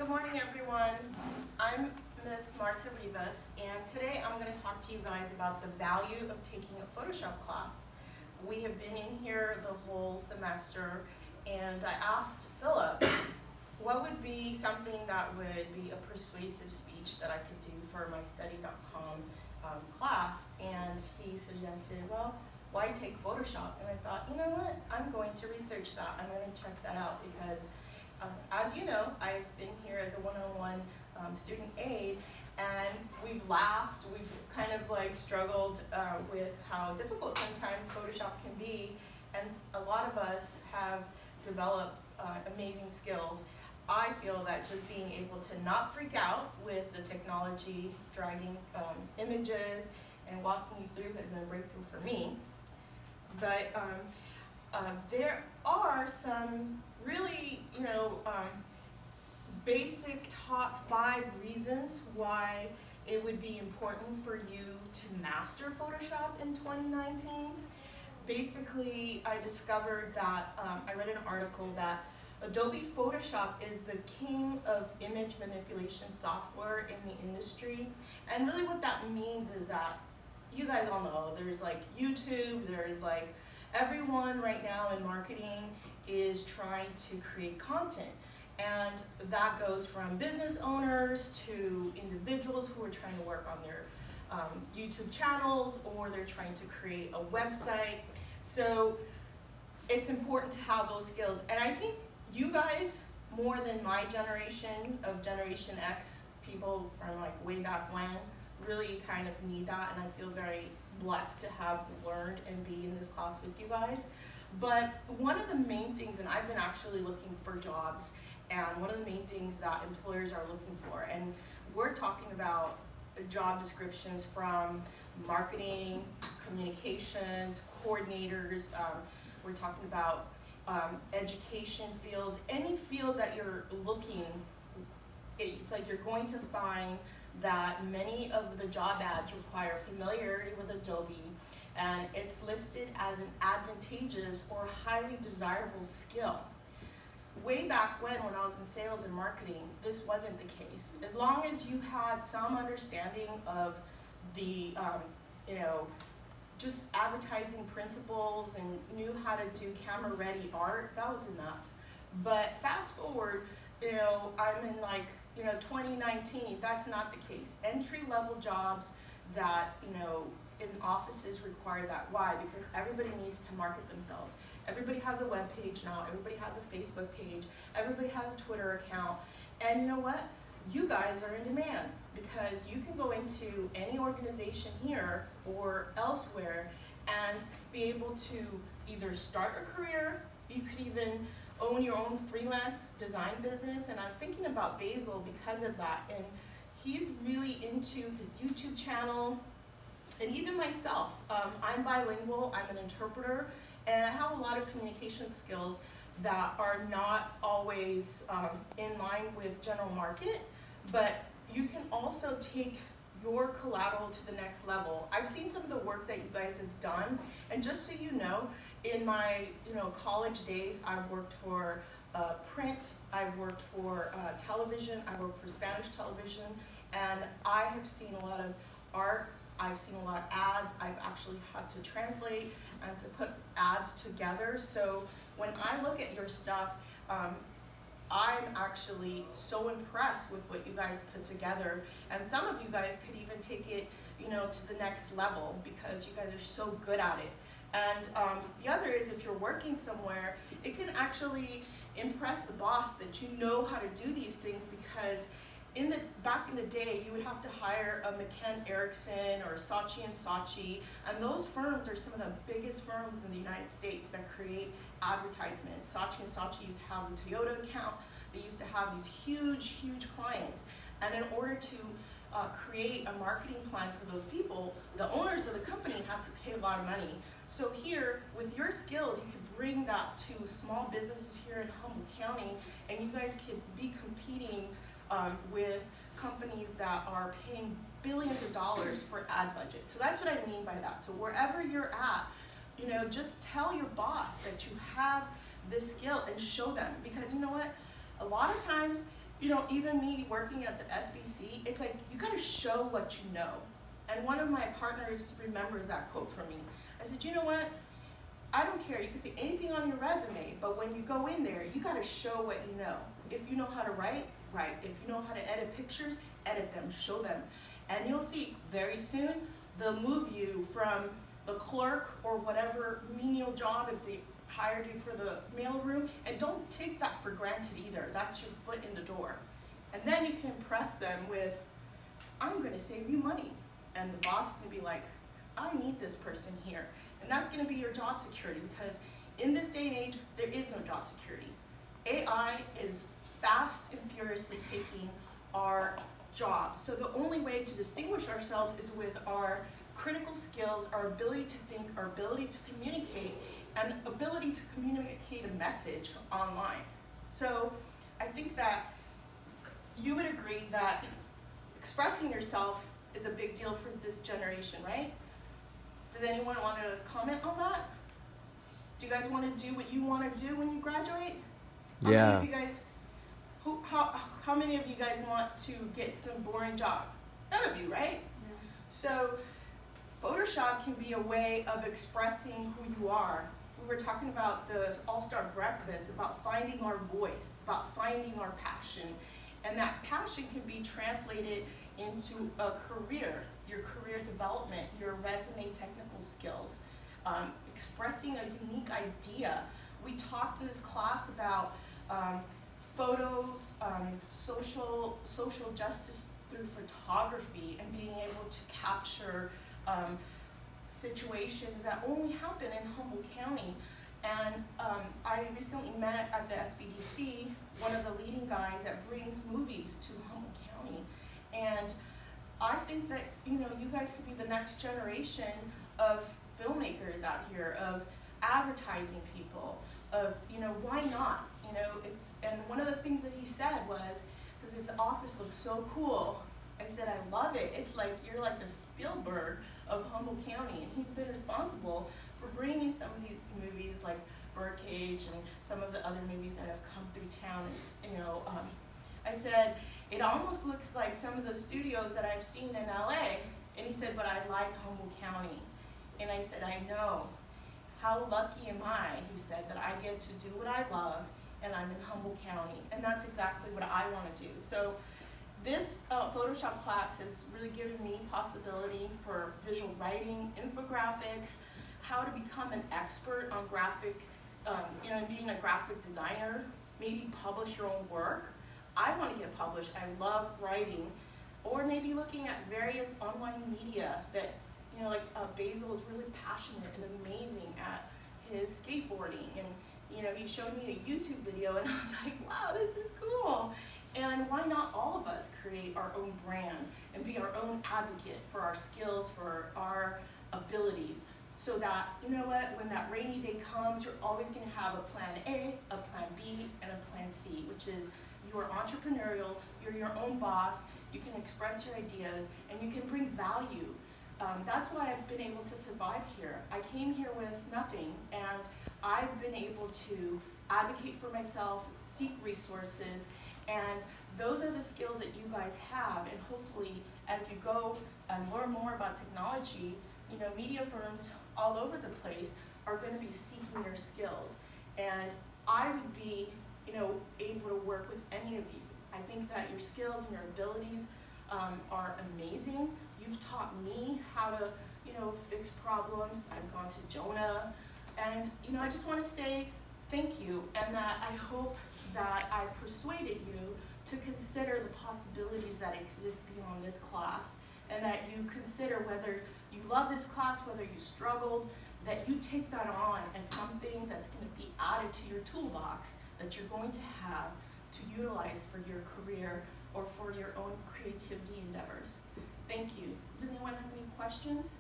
morning, everyone. I'm Miss Marta Rivas, and today I'm going to talk to you guys about the value of taking a Photoshop class. We have been in here the whole semester, and I asked Philip what would be something that would be a persuasive speech that I could do for my study.com class, and he suggested, well, why take Photoshop? And I thought, you know what, I'm going to research that. I'm going to check that out because as you know, I've been here as a one-on-one student aide, and we've laughed, we've kind of like struggled with how difficult sometimes Photoshop can be, and a lot of us have developed amazing skills. I feel that just being able to not freak out with the technology, dragging images, and walking you through has been a breakthrough for me. But there are some really, basic top 5 reasons why it would be important for you to master Photoshop in 2019. Basically, I discovered that, I read an article that Adobe Photoshop is the king of image manipulation software in the industry. And really what that means is that, you guys all know, there's like YouTube, there's like everyone right now in marketing is trying to create content. And that goes from business owners to individuals who are trying to work on their YouTube channels, or they're trying to create a website. So it's important to have those skills. And I think you guys, more than my generation of Generation X, people from like way back when, really kind of need that, and I feel very blessed to have learned and be in this class with you guys. But one of the main things, and I've been actually looking for jobs, and one of the main things that employers are looking for, and we're talking about job descriptions from marketing, communications, coordinators, we're talking about education fields, any field that you're looking, it's like you're going to find that many of the job ads require familiarity with Adobe, and it's listed as an advantageous or highly desirable skill. Way back when I was in sales and marketing, this wasn't the case. As long as you had some understanding of the, just advertising principles and knew how to do camera-ready art, that was enough. But fast forward, I'm in 2019, that's not the case. Entry-level jobs that, in offices require that. Why? Because everybody needs to market themselves. Everybody has a web page now, everybody has a Facebook page, everybody has a Twitter account, and you know what? You guys are in demand because you can go into any organization here or elsewhere and be able to either start a career, you could even own your own freelance design business. And I was thinking about Basil because of that, and he's really into his YouTube channel, and even myself. I'm bilingual, I'm an interpreter, and I have a lot of communication skills that are not always in line with general market, but you can also take your collateral to the next level. I've seen some of the work that you guys have done, and just so you know, in my college days, I've worked for print, I've worked for television, I worked for Spanish television, and I have seen a lot of art, I've seen a lot of ads, I've actually had to translate and to put ads together. So when I look at your stuff, I'm actually so impressed with what you guys put together, and some of you guys could even take it, to the next level because you guys are so good at it. And the other is, if you're working somewhere, it can actually impress the boss that you know how to do these things, because back in the day, you would have to hire a McKen Erickson or Saatchi & Saatchi, and those firms are some of the biggest firms in the United States that create advertisements. Saatchi & Saatchi used to have the Toyota account. They used to have these huge, huge clients, and in order to create a marketing plan for those people, the owners of the company had to pay a lot of money. So here, with your skills, you could bring that to small businesses here in Humboldt County, and you guys could be competing with companies that are paying billions of dollars for ad budget. So that's what I mean by that. So wherever you're at, just tell your boss that you have this skill and show them, because you know what? A lot of times Even me working at the SBC, it's like, you gotta show what you know. And one of my partners remembers that quote from me. I said, you know what? I don't care, you can say anything on your resume, but when you go in there, you gotta show what you know. If you know how to write, write. If you know how to edit pictures, edit them, show them. And you'll see very soon, they'll move you from the clerk or whatever menial job if they hired you for the mailroom, and don't take that for granted either. That's your foot in the door. And then you can impress them with, I'm gonna save you money. And the boss is gonna be like, I need this person here. And that's gonna be your job security, because in this day and age, there is no job security. AI is fast and furiously taking our jobs. So the only way to distinguish ourselves is with our critical skills, our ability to think, our ability to communicate, and ability to communicate a message online. So I think that you would agree that expressing yourself is a big deal for this generation, right? Does anyone want to comment on that? Do you guys want to do what you want to do when you graduate? How Yeah. many of you guys, how many of you guys want to get some boring job? None of you, right? No. So Photoshop can be a way of expressing who you are. We were talking about the All-Star Breakfast, about finding our voice, about finding our passion. And that passion can be translated into a career, your career development, your resume technical skills, expressing a unique idea. We talked in this class about photos, social justice through photography, and being able to capture situations that only happen in Humboldt County. And I recently met at the SBDC one of the leading guys that brings movies to Humboldt County. And I think that you guys could be the next generation of filmmakers out here, of advertising people, of why not? And one of the things that he said was, because his office looks so cool, I said, I love it. It's like you're like the Spielberg of Humboldt County, and he's been responsible for bringing some of these movies like Birdcage and some of the other movies that have come through town. And, I said, it almost looks like some of the studios that I've seen in LA. And he said, but I like Humboldt County. And I said, I know. How lucky am I, he said, that I get to do what I love, and I'm in Humboldt County. And that's exactly what I want to do. So this Photoshop class has really given me possibility for visual writing, infographics, how to become an expert on graphic, being a graphic designer, maybe publish your own work. I want to get published. I love writing. Or maybe looking at various online media that, Basil is really passionate and amazing at his skateboarding. And, he showed me a YouTube video, and I was like, wow, this is cool. And why not all of us create our own brand and be our own advocate for our skills, for our abilities, so that, when that rainy day comes, you're always going to have a plan A, a plan B, and a plan C, which is you are entrepreneurial, you're your own boss, you can express your ideas, and you can bring value. That's why I've been able to survive here. I came here with nothing, and I've been able to advocate for myself, seek resources, and those are the skills that you guys have. And hopefully, as you go and learn more about technology, media firms all over the place are going to be seeking your skills. And I would be, able to work with any of you. I think that your skills and your abilities are amazing. You've taught me how to, fix problems. I've gone to Jonah. And, I just want to say thank you, and that I hope that I persuaded you to consider the possibilities that exist beyond this class, and that you consider whether you love this class, whether you struggled, that you take that on as something that's going to be added to your toolbox that you're going to have to utilize for your career or for your own creativity endeavors. Thank you. Does anyone have any questions?